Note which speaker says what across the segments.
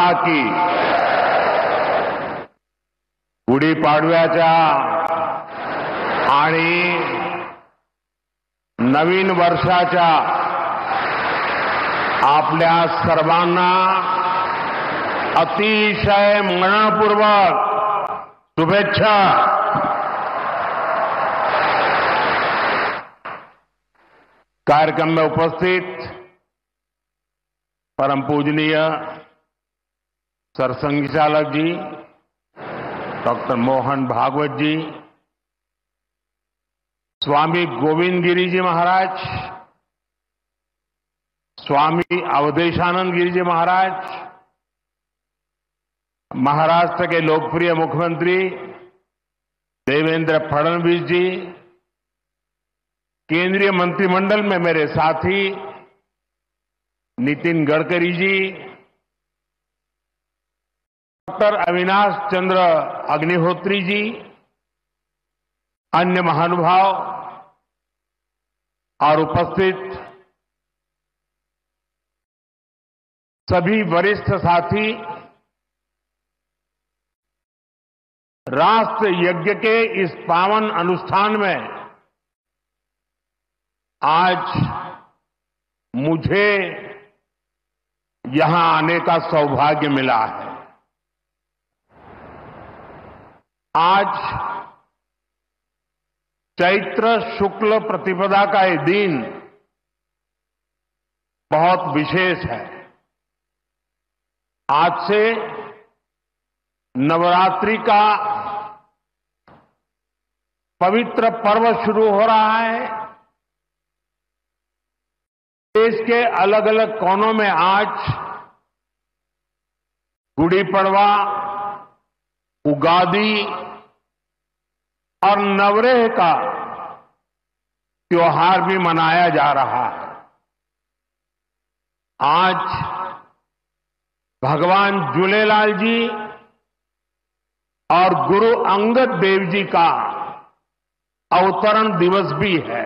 Speaker 1: माता की। गुढीपाडव्याच्या आणि नवीन वर्षाच्या आपल्या सर्वांना अतिशय मनपूर्वक शुभेच्छा। कार्यक्रम में उपस्थित परम पूजनीय सरसंघ चालक जी डॉक्टर मोहन भागवत जी, स्वामी गोविंद गिरी जी महाराज, स्वामी अवधेशानंद गिरी जी महाराज, महाराष्ट्र के लोकप्रिय मुख्यमंत्री देवेंद्र फडणवीस जी, केंद्रीय मंत्रिमंडल में मेरे साथी नितिन गडकरी जी, डॉक्टर अविनाश चंद्र अग्निहोत्री जी, अन्य महानुभाव और उपस्थित सभी वरिष्ठ साथी, राष्ट्र यज्ञ के इस पावन अनुष्ठान में आज मुझे यहां आने का सौभाग्य मिला है। आज चैत्र शुक्ल प्रतिपदा का ये दिन बहुत विशेष है। आज से नवरात्रि का पवित्र पर्व शुरू हो रहा है। देश के अलग अलग कोनों में आज गुड़ी पड़वा, उगादी और नवरेह का त्योहार भी मनाया जा रहा है। आज भगवान झूलेलाल जी और गुरु अंगद देव जी का अवतरण दिवस भी है।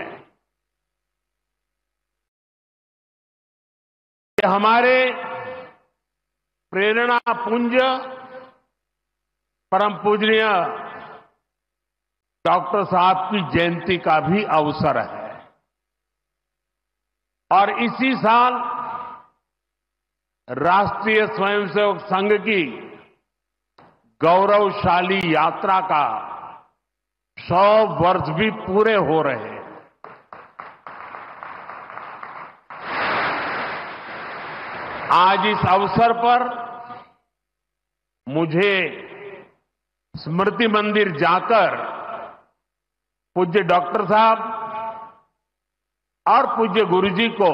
Speaker 1: ये हमारे प्रेरणा पुंज परम पूजनीय डॉक्टर साहब की जयंती का भी अवसर है और इसी साल राष्ट्रीय स्वयंसेवक संघ की गौरवशाली यात्रा का 100 वर्ष भी पूरे हो रहे हैं। आज इस अवसर पर मुझे स्मृति मंदिर जाकर पूज्य डॉक्टर साहब और पूज्य गुरुजी को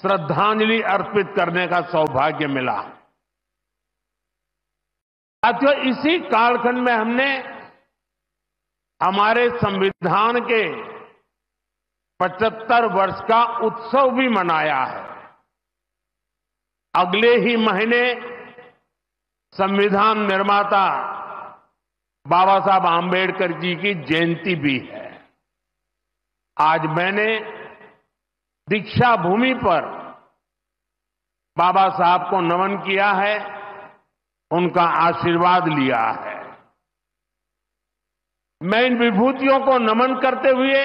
Speaker 1: श्रद्धांजलि अर्पित करने का सौभाग्य मिला। साथियों, इसी कालखंड में हमने हमारे संविधान के 75 वर्ष का उत्सव भी मनाया है। अगले ही महीने संविधान निर्माता बाबा साहब आंबेडकर जी की जयंती भी है। आज मैंने दीक्षा भूमि पर बाबा साहब को नमन किया है, उनका आशीर्वाद लिया है। मैं इन विभूतियों को नमन करते हुए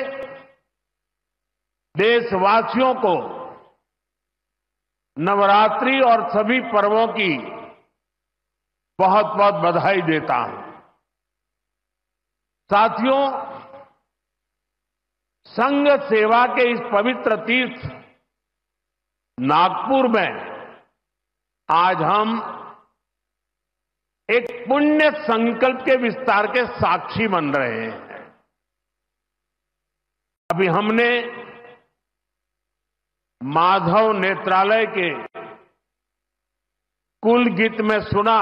Speaker 1: देशवासियों को नवरात्रि और सभी पर्वों की बहुत बहुत बधाई देता हूं। साथियों, संघ सेवा के इस पवित्र तीर्थ नागपुर में आज हम एक पुण्य संकल्प के विस्तार के साक्षी बन रहे हैं। अभी हमने माधव नेत्रालय के कुल गीत में सुना,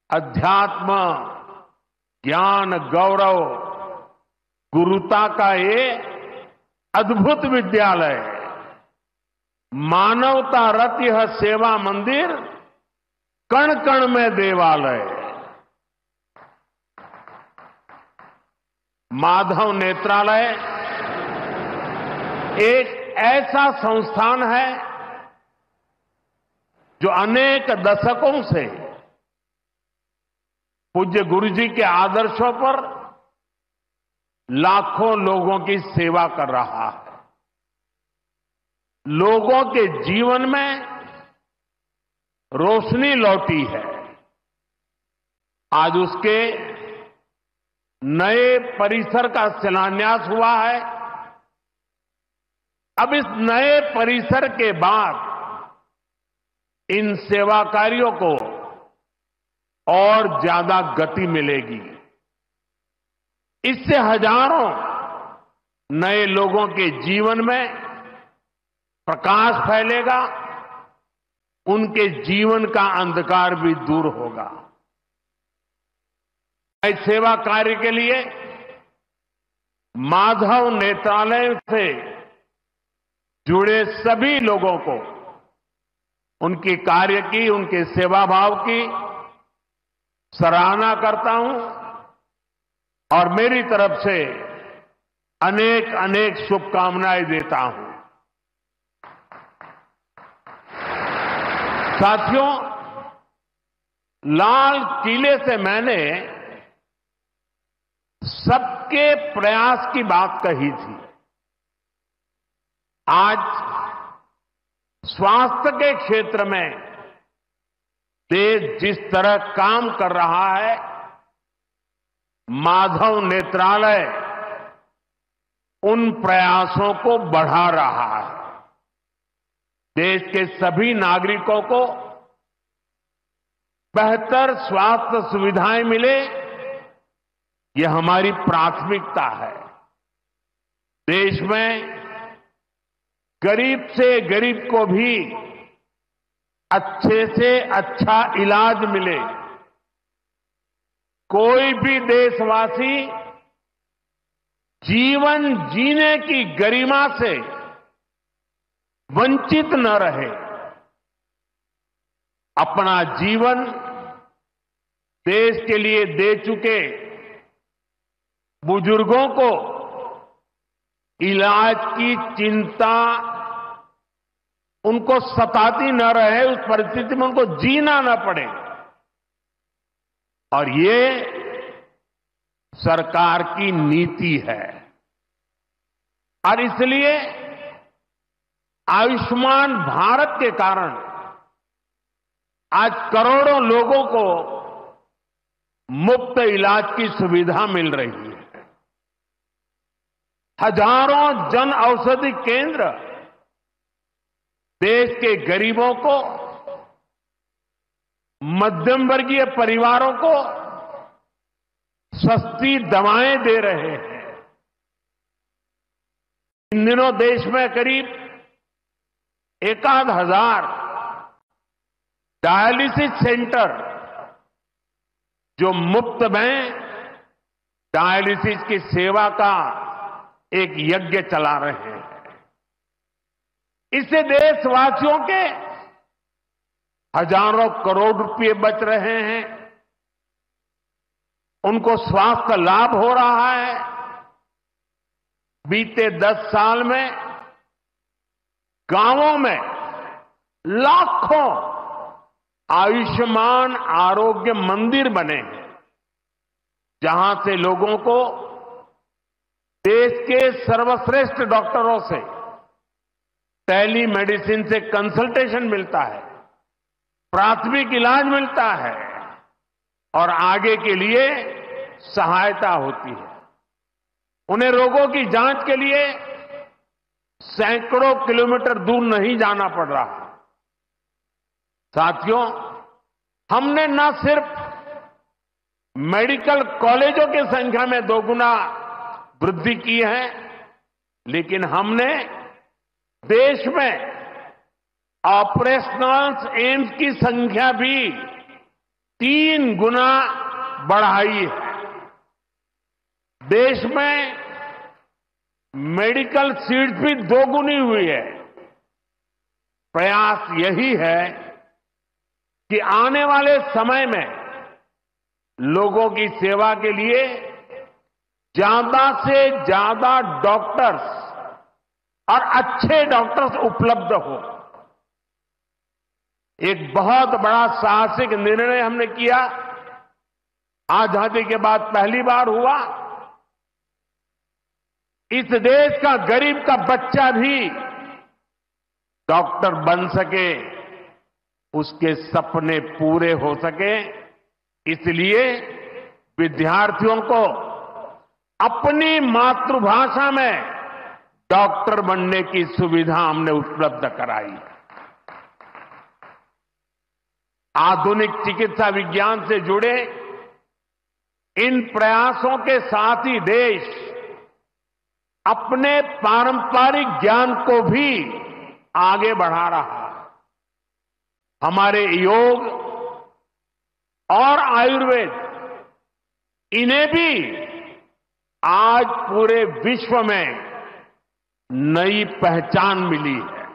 Speaker 1: अध्यात्म ज्ञान गौरव गुरुता का ये अद्भुत विद्यालय, मानवता रत यह सेवा मंदिर, कण कण में देवालय। माधव नेत्रालय एक ऐसा संस्थान है जो अनेक दशकों से पूज्य गुरु जी के आदर्शों पर लाखों लोगों की सेवा कर रहा है, लोगों के जीवन में रोशनी लौटी है। आज उसके नए परिसर का शिलान्यास हुआ है। अब इस नए परिसर के बाद इन सेवा कार्यों को और ज्यादा गति मिलेगी। इससे हजारों नए लोगों के जीवन में प्रकाश फैलेगा, उनके जीवन का अंधकार भी दूर होगा। इस सेवा कार्य के लिए माधव नेत्रालय से जुड़े सभी लोगों को उनकी कार्य की, उनके सेवा भाव की सराहना करता हूं और मेरी तरफ से अनेक अनेक शुभकामनाएं देता हूं। साथियों, लाल किले से मैंने सबके प्रयास की बात कही थी। आज स्वास्थ्य के क्षेत्र में देश जिस तरह काम कर रहा है, माधव नेत्रालय उन प्रयासों को बढ़ा रहा है। देश के सभी नागरिकों को बेहतर स्वास्थ्य सुविधाएं मिले, यह हमारी प्राथमिकता है। देश में गरीब से गरीब को भी अच्छे से अच्छा इलाज मिले। कोई भी देशवासी जीवन जीने की गरिमा से वंचित न रहे। अपना जीवन देश के लिए दे चुके बुजुर्गों को इलाज की चिंता उनको सताती न रहे, उस परिस्थिति में उनको जीना न पड़े। और ये सरकार की नीति है। और इसलिए आयुष्मान भारत के कारण आज करोड़ों लोगों को मुफ्त इलाज की सुविधा मिल रही है। हजारों जन औषधि केंद्र देश के गरीबों को, मध्यम वर्गीय परिवारों को सस्ती दवाएं दे रहे हैं। इन दिनों देश में करीब 1,000 डायलिसिस सेंटर जो मुफ्त में डायलिसिस की सेवा का एक यज्ञ चला रहे हैं। इससे देशवासियों के हजारों करोड़ रुपए बच रहे हैं, उनको स्वास्थ्य लाभ हो रहा है। बीते 10 साल में गांवों में लाखों आयुष्मान आरोग्य मंदिर बने हैं, जहां से लोगों को देश के सर्वश्रेष्ठ डॉक्टरों से टेली मेडिसिन से कंसल्टेशन मिलता है, प्राथमिक इलाज मिलता है और आगे के लिए सहायता होती है। उन्हें रोगों की जांच के लिए सैकड़ों किलोमीटर दूर नहीं जाना पड़ रहा। साथियों, हमने न सिर्फ मेडिकल कॉलेजों की संख्या में 2 गुना वृद्धि की है, लेकिन हमने देश में ऑपरेशनल एम्स की संख्या भी 3 गुना बढ़ाई है। देश में मेडिकल सीट्स भी 2 गुनी हुई है। प्रयास यही है कि आने वाले समय में लोगों की सेवा के लिए ज्यादा से ज्यादा डॉक्टर्स और अच्छे डॉक्टर्स उपलब्ध हो। एक बहुत बड़ा साहसिक निर्णय हमने किया। आजादी के बाद पहली बार हुआ, इस देश का गरीब का बच्चा भी डॉक्टर बन सके, उसके सपने पूरे हो सके, इसलिए विद्यार्थियों को अपनी मातृभाषा में डॉक्टर बनने की सुविधा हमने उपलब्ध कराई। आधुनिक चिकित्सा विज्ञान से जुड़े इन प्रयासों के साथ ही देश अपने पारंपरिक ज्ञान को भी आगे बढ़ा रहा है। हमारे योग और आयुर्वेद, इन्हें भी आज पूरे विश्व में नई पहचान मिली है।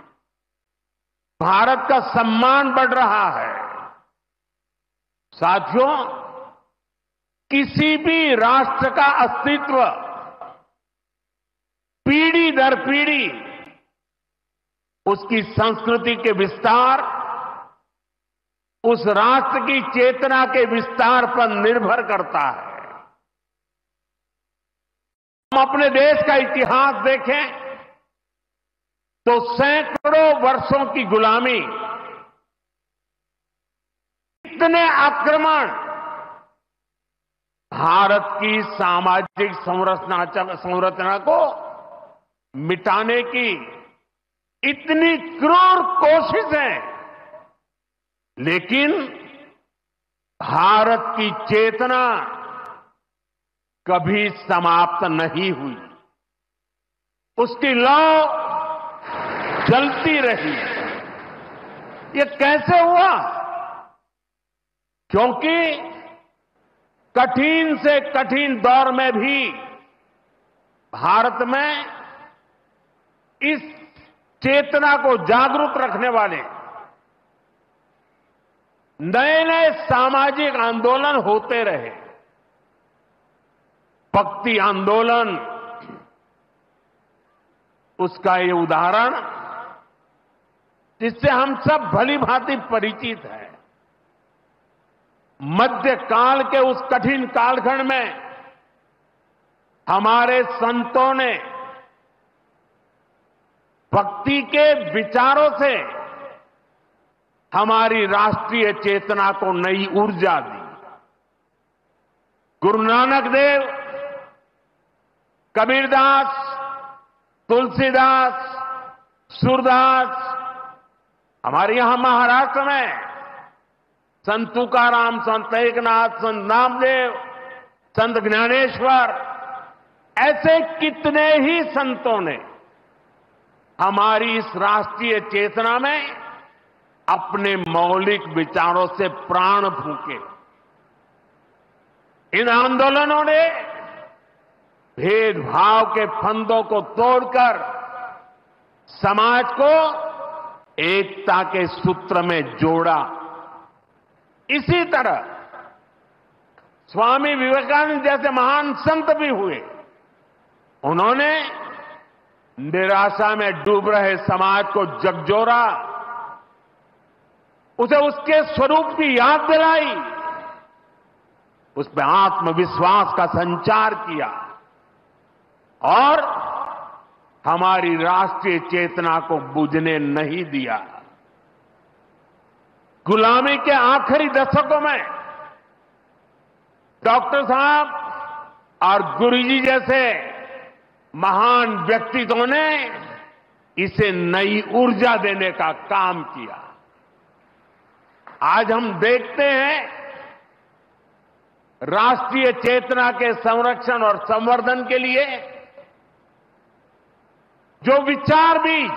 Speaker 1: भारत का सम्मान बढ़ रहा है। साथियों, किसी भी राष्ट्र का अस्तित्व पीढ़ी दर पीढ़ी उसकी संस्कृति के विस्तार, उस राष्ट्र की चेतना के विस्तार पर निर्भर करता है। हम अपने देश का इतिहास देखें तो सैकड़ों वर्षों की गुलामी, इतने आक्रमण, भारत की सामाजिक संरचना को मिटाने की इतनी क्रूर कोशिशें, लेकिन भारत की चेतना कभी समाप्त नहीं हुई। उसकी लौ जलती रही। ये कैसे हुआ? क्योंकि कठिन से कठिन दौर में भी भारत में इस चेतना को जागरूक रखने वाले नए नए सामाजिक आंदोलन होते रहे। भक्ति आंदोलन उसका ये उदाहरण, जिससे हम सब भली भांति परिचित हैं। मध्यकाल के उस कठिन कालखंड में हमारे संतों ने भक्ति के विचारों से हमारी राष्ट्रीय चेतना को नई ऊर्जा दी। गुरु नानक देव, कबीरदास, तुलसीदास, सूरदास, हमारे यहां महाराष्ट्र में संत तुकाराम, संत एकनाथ, संत नामदेव, संत ज्ञानेश्वर, ऐसे कितने ही संतों ने हमारी इस राष्ट्रीय चेतना में अपने मौलिक विचारों से प्राण फूंके। इन आंदोलनों ने भेदभाव के फंदों को तोड़कर समाज को एकता के सूत्र में जोड़ा। इसी तरह स्वामी विवेकानंद जैसे महान संत भी हुए। उन्होंने निराशा में डूब रहे समाज को झकझोरा, उसे उसके स्वरूप की याद दिलाई, उसमें आत्मविश्वास का संचार किया और हमारी राष्ट्रीय चेतना को बुझने नहीं दिया। गुलामी के आखिरी दशकों में डॉक्टर साहब और गुरुजी जैसे महान व्यक्तित्वों ने इसे नई ऊर्जा देने का काम किया। आज हम देखते हैं राष्ट्रीय चेतना के संरक्षण और संवर्धन के लिए जो विचार बीज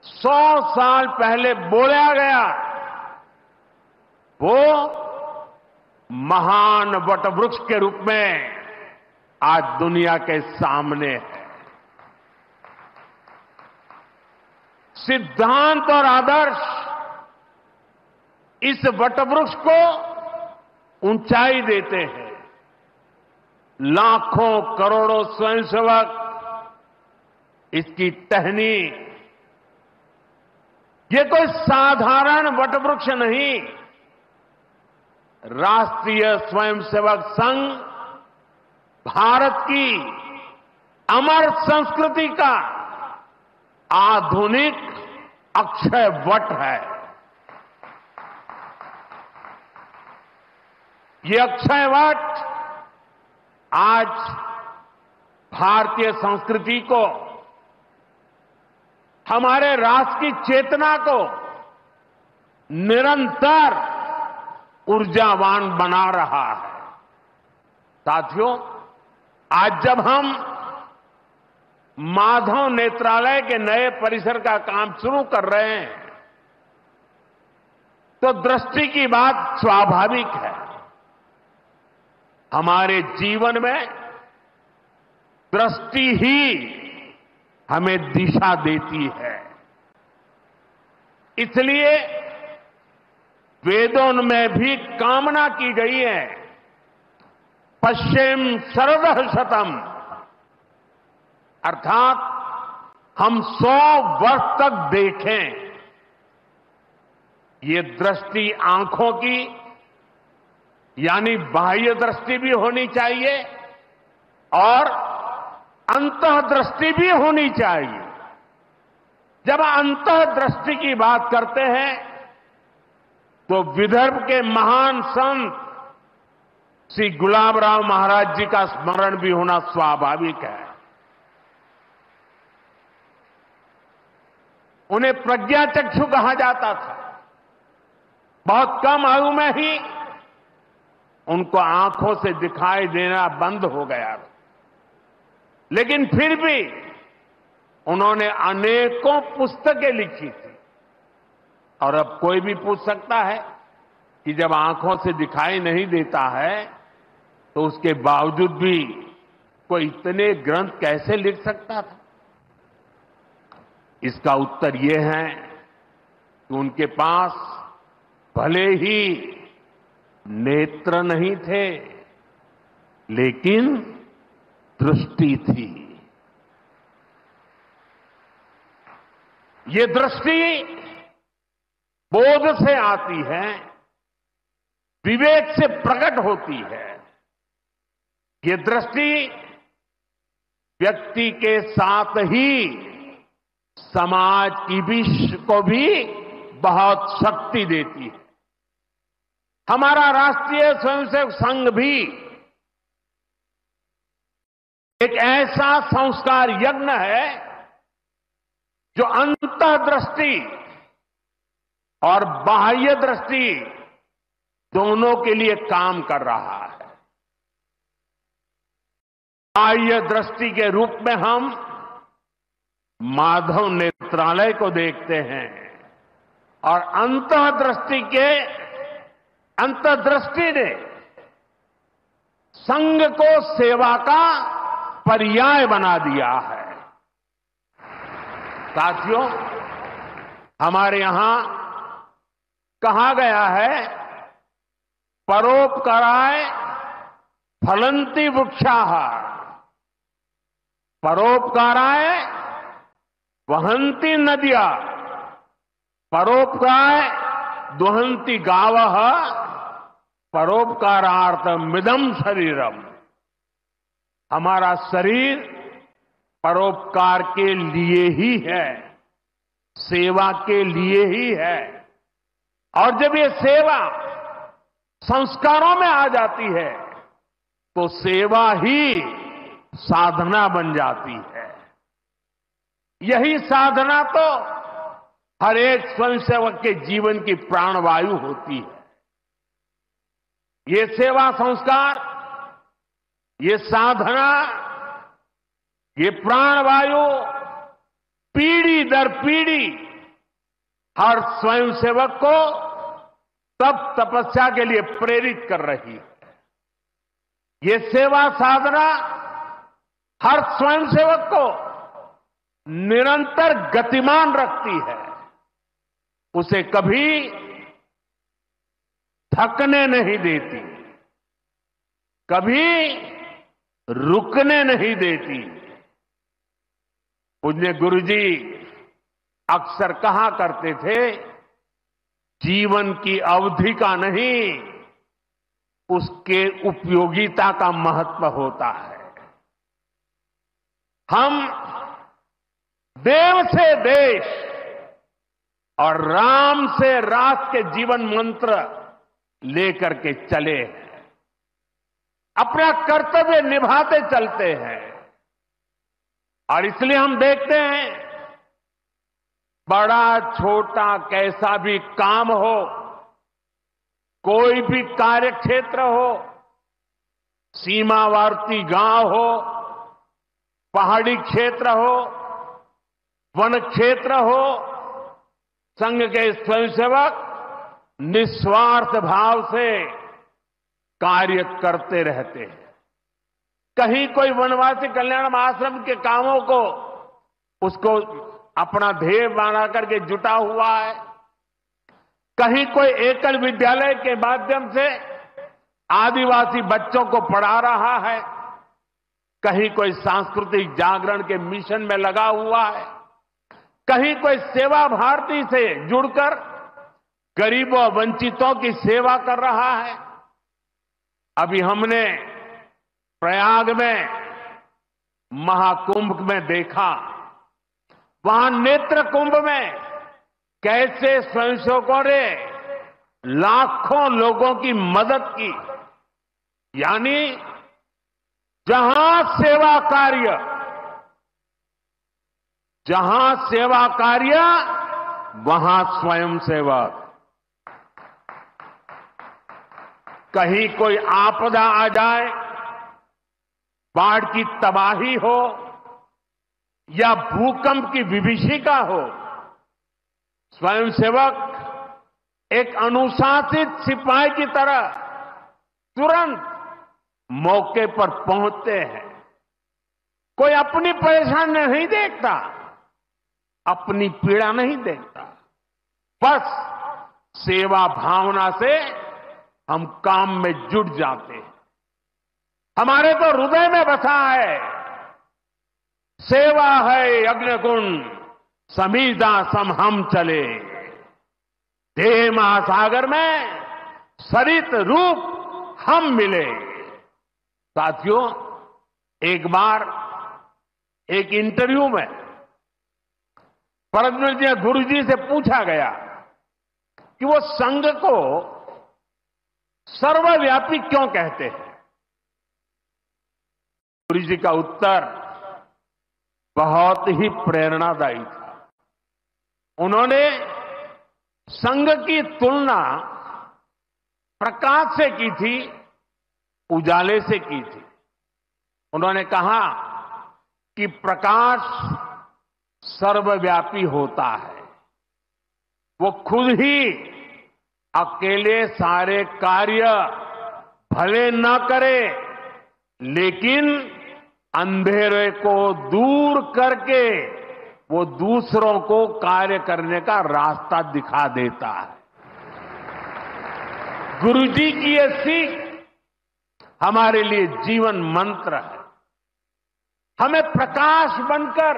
Speaker 1: 100 साल पहले बोला गया, वो महान वटवृक्ष के रूप में आज दुनिया के सामने है। सिद्धांत और आदर्श इस वटवृक्ष को ऊंचाई देते हैं। लाखों करोड़ों स्वयंसेवक इसकी टहनी ये कोई साधारण वटवृक्ष नहीं, राष्ट्रीय स्वयंसेवक संघ भारत की अमर संस्कृति का आधुनिक अक्षय वट है। ये अक्षय वट आज भारतीय संस्कृति को, हमारे राष्ट्र की चेतना को निरंतर ऊर्जावान बना रहा है। साथियों, आज जब हम माधव नेत्रालय के नए परिसर का काम शुरू कर रहे हैं, तो दृष्टि की बात स्वाभाविक है। हमारे जीवन में दृष्टि ही हमें दिशा देती है। इसलिए वेदों में भी कामना की गई है, पश्चिम शरदः शतम, अर्थात हम 100 वर्ष तक देखें। ये दृष्टि आंखों की यानी बाह्य दृष्टि भी होनी चाहिए और अंतःदृष्टि भी होनी चाहिए। जब अंतःदृष्टि की बात करते हैं तो विदर्भ के महान संत श्री गुलाबराव महाराज जी का स्मरण भी होना स्वाभाविक है। उन्हें प्रज्ञाचक्षु कहा जाता था। बहुत कम आयु में ही उनको आंखों से दिखाई देना बंद हो गया, लेकिन फिर भी उन्होंने अनेकों पुस्तकें लिखी थी। और अब कोई भी पूछ सकता है कि जब आंखों से दिखाई नहीं देता है तो उसके बावजूद भी कोई इतने ग्रंथ कैसे लिख सकता था? इसका उत्तर यह है कि उनके पास भले ही नेत्र नहीं थे, लेकिन दृष्टि थी। ये दृष्टि बोध से आती है, विवेक से प्रकट होती है। ये दृष्टि व्यक्ति के साथ ही समाज की भी को भी बहुत शक्ति देती है। हमारा राष्ट्रीय स्वयंसेवक संघ भी एक ऐसा संस्कार यज्ञ है जो अंतःदृष्टि और बाह्य दृष्टि दोनों के लिए काम कर रहा है। बाह्य दृष्टि के रूप में हम माधव नेत्रालय को देखते हैं और अंतर्दृष्टि ने संघ को सेवा का पर्याय बना दिया है। साथियों, हमारे यहां कहा गया है, परोपकाराय फलंति वृक्षाः, परोपकाराय वहन्ति नद्यः, परोपकाराय दुहन्ति गावः, परोपकारार्थमिदं शरीरम। हमारा शरीर परोपकार के लिए ही है, सेवा के लिए ही है। और जब ये सेवा संस्कारों में आ जाती है तो सेवा ही साधना बन जाती है। यही साधना तो हर एक स्वयंसेवक के जीवन की प्राणवायु होती है। ये सेवा संस्कार, ये साधना, ये प्राणवायु पीढ़ी दर पीढ़ी हर स्वयंसेवक को तप तपस्या के लिए प्रेरित कर रही है। ये सेवा साधना हर स्वयंसेवक को निरंतर गतिमान रखती है, उसे कभी थकने नहीं देती, कभी रुकने नहीं देती। पूज्य गुरुजी अक्सर कहा करते थे, जीवन की अवधि का नहीं, उसके उपयोगिता का महत्व होता है। हम देव से देश और राम से राष्ट्र के जीवन मंत्र लेकर के चले हैं, अपना कर्तव्य निभाते चलते हैं। और इसलिए हम देखते हैं, बड़ा छोटा कैसा भी काम हो, कोई भी कार्य क्षेत्र हो, सीमावर्ती गांव हो, पहाड़ी क्षेत्र हो, वन क्षेत्र हो, संघ के स्वयंसेवक निस्वार्थ भाव से कार्य करते रहते हैं। कहीं कोई वनवासी कल्याण आश्रम के कामों को उसको अपना ध्येय बना करके जुटा हुआ है, कहीं कोई एकल विद्यालय के माध्यम से आदिवासी बच्चों को पढ़ा रहा है, कहीं कोई सांस्कृतिक जागरण के मिशन में लगा हुआ है, कहीं कोई सेवा भारती से जुड़कर गरीबों वंचितों की सेवा कर रहा है। अभी हमने प्रयाग में महाकुंभ में देखा, वहां नेत्र कुंभ में कैसे स्वयंसेवकों ने लाखों लोगों की मदद की। यानी जहां सेवा कार्य वहां स्वयं सेवक। कहीं कोई आपदा आ जाए, बाढ़ की तबाही हो या भूकंप की विभीषिका हो, स्वयंसेवक एक अनुशासित सिपाही की तरह तुरंत मौके पर पहुंचते हैं। कोई अपनी परेशानी नहीं देखता, अपनी पीड़ा नहीं देखता, बस सेवा भावना से हम काम में जुट जाते हैं। हमारे तो हृदय में बसा है, सेवा है अग्निकुंड समीधा सम हम चले, देह महासागर में सरित रूप हम मिले। साथियों, एक बार एक इंटरव्यू में परमपूज्य गुरु जी से पूछा गया कि वो संघ को सर्वव्यापी क्यों कहते हैं। गुरु जी का उत्तर बहुत ही प्रेरणादायी था। उन्होंने संघ की तुलना प्रकाश से की थी, उजाले से की थी। उन्होंने कहा कि प्रकाश सर्वव्यापी होता है, वो खुद ही अकेले सारे कार्य भले न करे, लेकिन अंधेरे को दूर करके वो दूसरों को कार्य करने का रास्ता दिखा देता है। गुरुजी की ये सीख हमारे लिए जीवन मंत्र है। हमें प्रकाश बनकर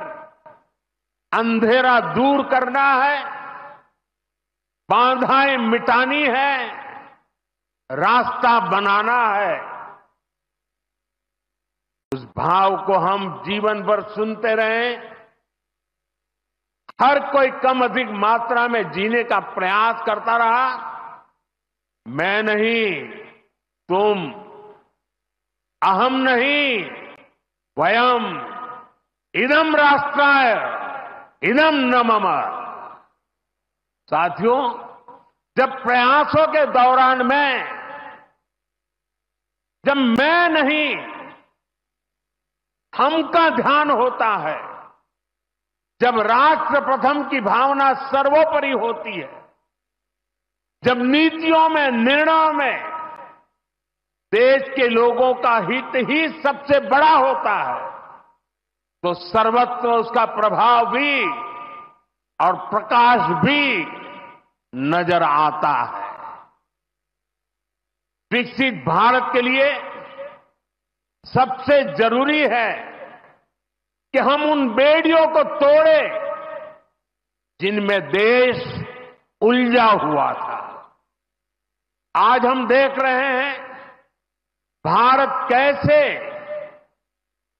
Speaker 1: अंधेरा दूर करना है, बाधाएं मिटानी है, रास्ता बनाना है। उस भाव को हम जीवन भर सुनते रहें, हर कोई कम अधिक मात्रा में जीने का प्रयास करता रहा। मैं नहीं, तुम, अहम नहीं, वयम, इदम राष्ट्राय, इदम न मम। साथियों, जब प्रयासों के दौरान जब मैं नहीं, हम का ध्यान होता है, जब राष्ट्र प्रथम की भावना सर्वोपरि होती है, जब नीतियों में, निर्णयों में देश के लोगों का हित ही सबसे बड़ा होता है, तो सर्वत्र उसका प्रभाव भी और प्रकाश भी नजर आता है। विकसित भारत के लिए सबसे जरूरी है कि हम उन बेड़ियों को तोड़ें जिनमें देश उलझा हुआ था। आज हम देख रहे हैं भारत कैसे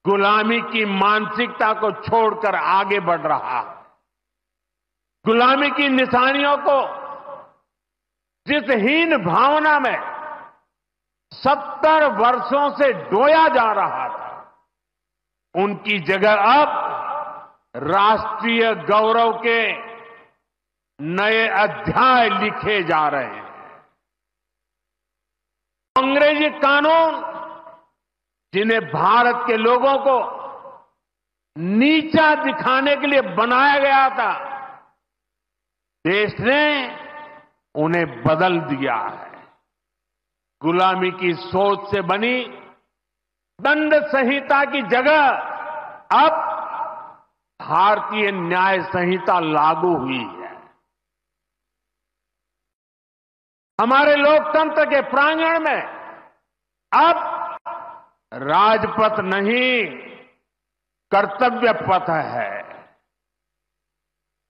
Speaker 1: गुलामी की मानसिकता को छोड़कर आगे बढ़ रहा है। गुलामी की निशानियों को जिस हीन भावना में 70 वर्षों से डोया जा रहा था, उनकी जगह अब राष्ट्रीय गौरव के नए अध्याय लिखे जा रहे हैं। अंग्रेजी कानून जिन्हें भारत के लोगों को नीचा दिखाने के लिए बनाया गया था, देश ने उन्हें बदल दिया है। गुलामी की सोच से बनी दंड संहिता की जगह अब भारतीय न्याय संहिता लागू हुई है। हमारे लोकतंत्र के प्रांगण में अब राजपथ नहीं, कर्तव्य पथ है।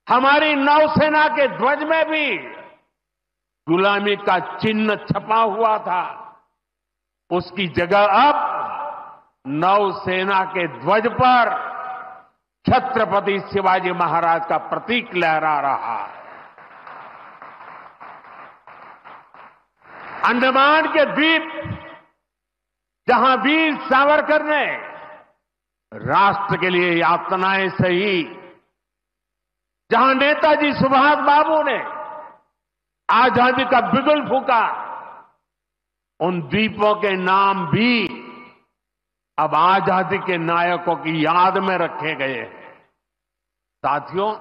Speaker 1: हमारी नौसेना के ध्वज में भी गुलामी का चिन्ह छपा हुआ था, उसकी जगह अब नौसेना के ध्वज पर छत्रपति शिवाजी महाराज का प्रतीक लहरा रहा है। अंडमान के द्वीप जहां वीर सावरकर ने राष्ट्र के लिए यातनाएं सही, जहां नेताजी सुभाष बाबू ने आजादी का बिगुल फूंका, उन द्वीपों के नाम भी अब आजादी के नायकों की याद में रखे गए हैं। साथियों,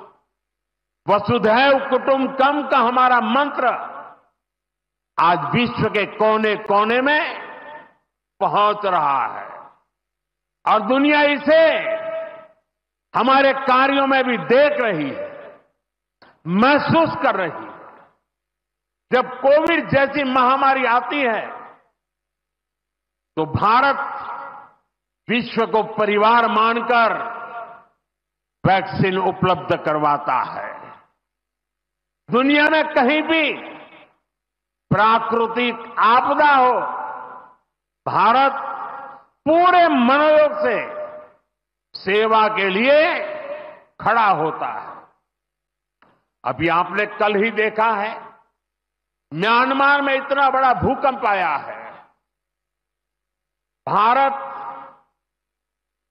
Speaker 1: वसुधैव कुटुंबकम का हमारा मंत्र आज विश्व के कोने कोने में पहुंच रहा है और दुनिया इसे हमारे कार्यों में भी देख रही है, महसूस कर रही है। जब कोविड जैसी महामारी आती है तो भारत विश्व को परिवार मानकर वैक्सीन उपलब्ध करवाता है। दुनिया में कहीं भी प्राकृतिक आपदा हो, भारत पूरे मनोयोग से सेवा के लिए खड़ा होता है। अभी आपने कल ही देखा है, म्यांमार में इतना बड़ा भूकंप आया है। भारत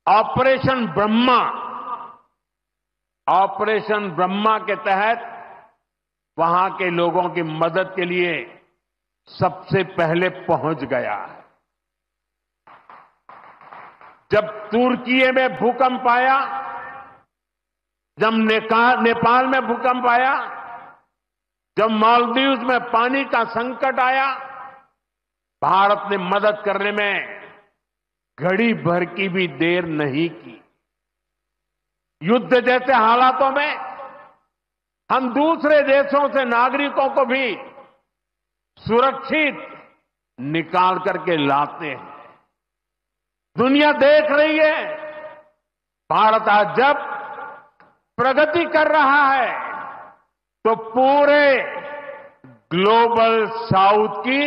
Speaker 1: ऑपरेशन ब्रह्मा के तहत वहां के लोगों की मदद के लिए सबसे पहले पहुंच गया है। जब तुर्की में भूकंप आया, जब नेपाल में भूकंप आया, जब मालदीव्स में पानी का संकट आया, भारत ने मदद करने में घड़ी भर की भी देर नहीं की। युद्ध जैसे हालातों में हम दूसरे देशों से नागरिकों को भी सुरक्षित निकाल करके लाते हैं। दुनिया देख रही है, भारत आज जब प्रगति कर रहा है तो पूरे ग्लोबल साउथ की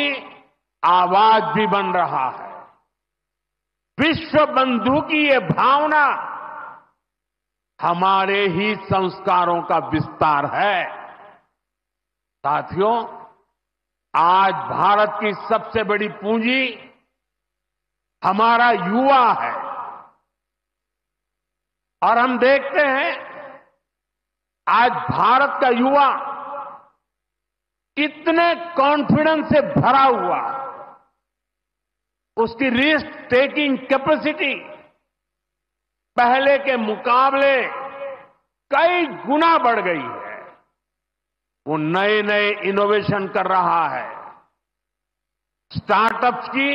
Speaker 1: आवाज भी बन रहा है। विश्व बंधु की ये भावना हमारे ही संस्कारों का विस्तार है। साथियों, आज भारत की सबसे बड़ी पूंजी हमारा युवा है और हम देखते हैं आज भारत का युवा कितने कॉन्फिडेंस से भरा हुआ, उसकी रिस्क टेकिंग कैपेसिटी पहले के मुकाबले कई गुना बढ़ गई है। वो नए नए इनोवेशन कर रहा है, स्टार्टअप्स की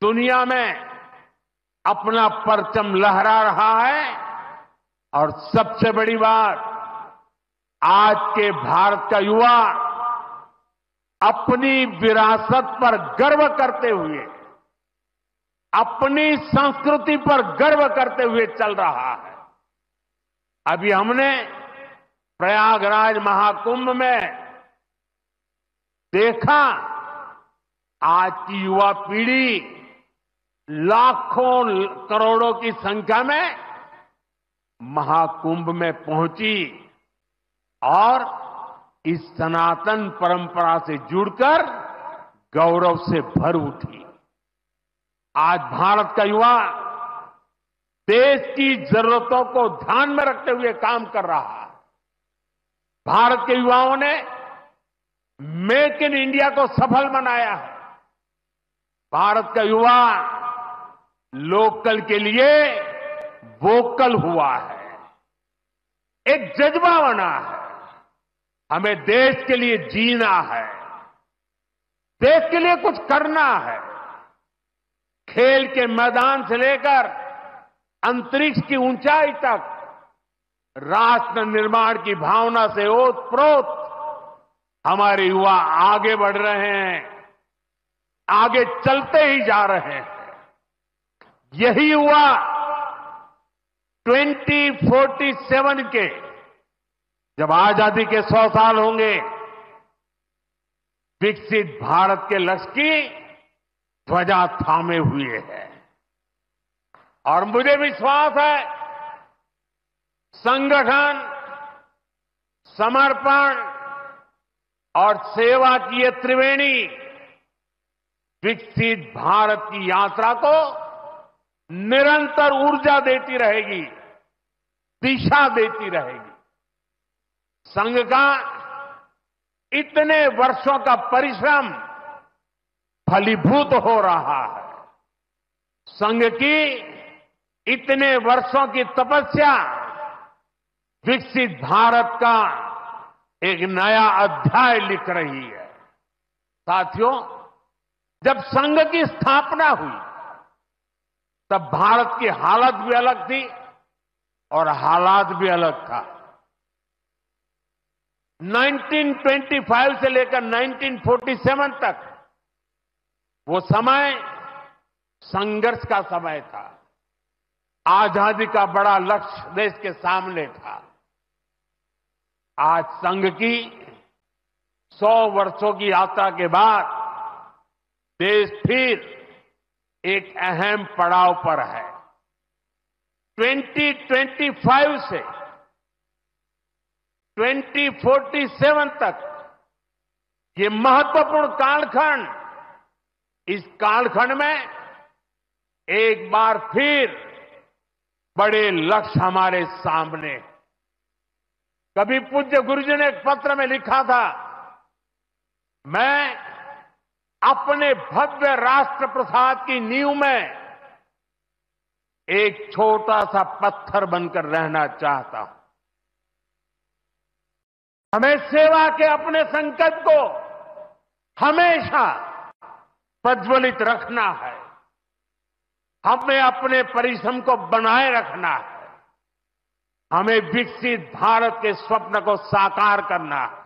Speaker 1: दुनिया में अपना परचम लहरा रहा है और सबसे बड़ी बात, आज के भारत का युवा अपनी विरासत पर गर्व करते हुए, अपनी संस्कृति पर गर्व करते हुए चल रहा है। अभी हमने प्रयागराज महाकुंभ में देखा आज की युवा पीढ़ी लाखों करोड़ों की संख्या में महाकुंभ में पहुंची और इस सनातन परंपरा से जुड़कर गौरव से भर उठी। आज भारत का युवा देश की जरूरतों को ध्यान में रखते हुए काम कर रहा है। भारत के युवाओं ने मेक इन इंडिया को सफल बनाया है। भारत का युवा लोकल के लिए वोकल हुआ है, एक जज्बा बना है। हमें देश के लिए जीना है, देश के लिए कुछ करना है। खेल के मैदान से लेकर अंतरिक्ष की ऊंचाई तक राष्ट्र निर्माण की भावना से ओतप्रोत हमारे युवा आगे बढ़ रहे हैं, आगे चलते ही जा रहे हैं। यही युवा 2047 के जब आजादी के 100 साल होंगे, विकसित भारत के लक्ष्य की ध्वजा थामे हुए है। और मुझे विश्वास है संगठन, समर्पण और सेवा की ये त्रिवेणी विकसित भारत की यात्रा को निरंतर ऊर्जा देती रहेगी, दिशा देती रहेगी। संघ का इतने वर्षों का परिश्रम फलीभूत हो रहा है। संघ की इतने वर्षों की तपस्या विकसित भारत का एक नया अध्याय लिख रही है। साथियों, जब संघ की स्थापना हुई तब भारत की हालत भी अलग थी और हालात भी अलग था। 1925 से लेकर 1947 तक वो समय संघर्ष का समय था। आजादी का बड़ा लक्ष्य देश के सामने था। आज संघ की 100 वर्षों की यात्रा के बाद देश फिर एक अहम पड़ाव पर है। 2025 से 2047 तक ये महत्वपूर्ण कालखंड, इस कालखंड में एक बार फिर बड़े लक्ष्य हमारे सामने। कभी पूज्य गुरुजी ने एक पत्र में लिखा था, मैं अपने भव्य राष्ट्र प्रसाद की नींव में एक छोटा सा पत्थर बनकर रहना चाहता हूं। हमें सेवा के अपने संकल्प को हमेशा प्रज्वलित रखना है। हमें अपने परिश्रम को बनाए रखना है। हमें विकसित भारत के स्वप्न को साकार करना है।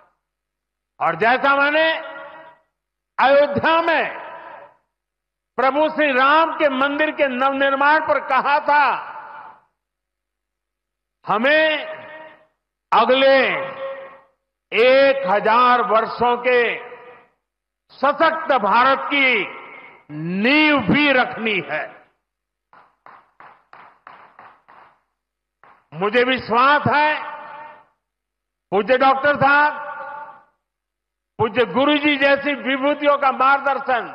Speaker 1: और जैसा मैंने अयोध्या में प्रभु श्री राम के मंदिर के नवनिर्माण पर कहा था, हमें अगले 1000 वर्षों के सशक्त भारत की नींव भी रखनी है। मुझे विश्वास है पूज्य डॉक्टर साहब, पूज्य गुरुजी जैसी विभूतियों का मार्गदर्शन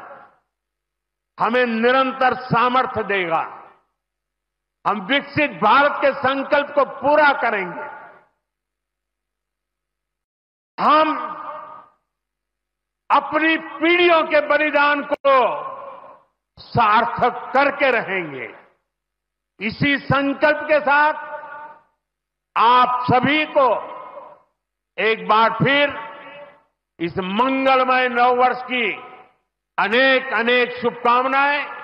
Speaker 1: हमें निरंतर सामर्थ्य देगा। हम विकसित भारत के संकल्प को पूरा करेंगे। हम अपनी पीढ़ियों के बलिदान को सार्थक करके रहेंगे। इसी संकल्प के साथ आप सभी को एक बार फिर इस मंगलमय नववर्ष की अनेक अनेक शुभकामनाएं।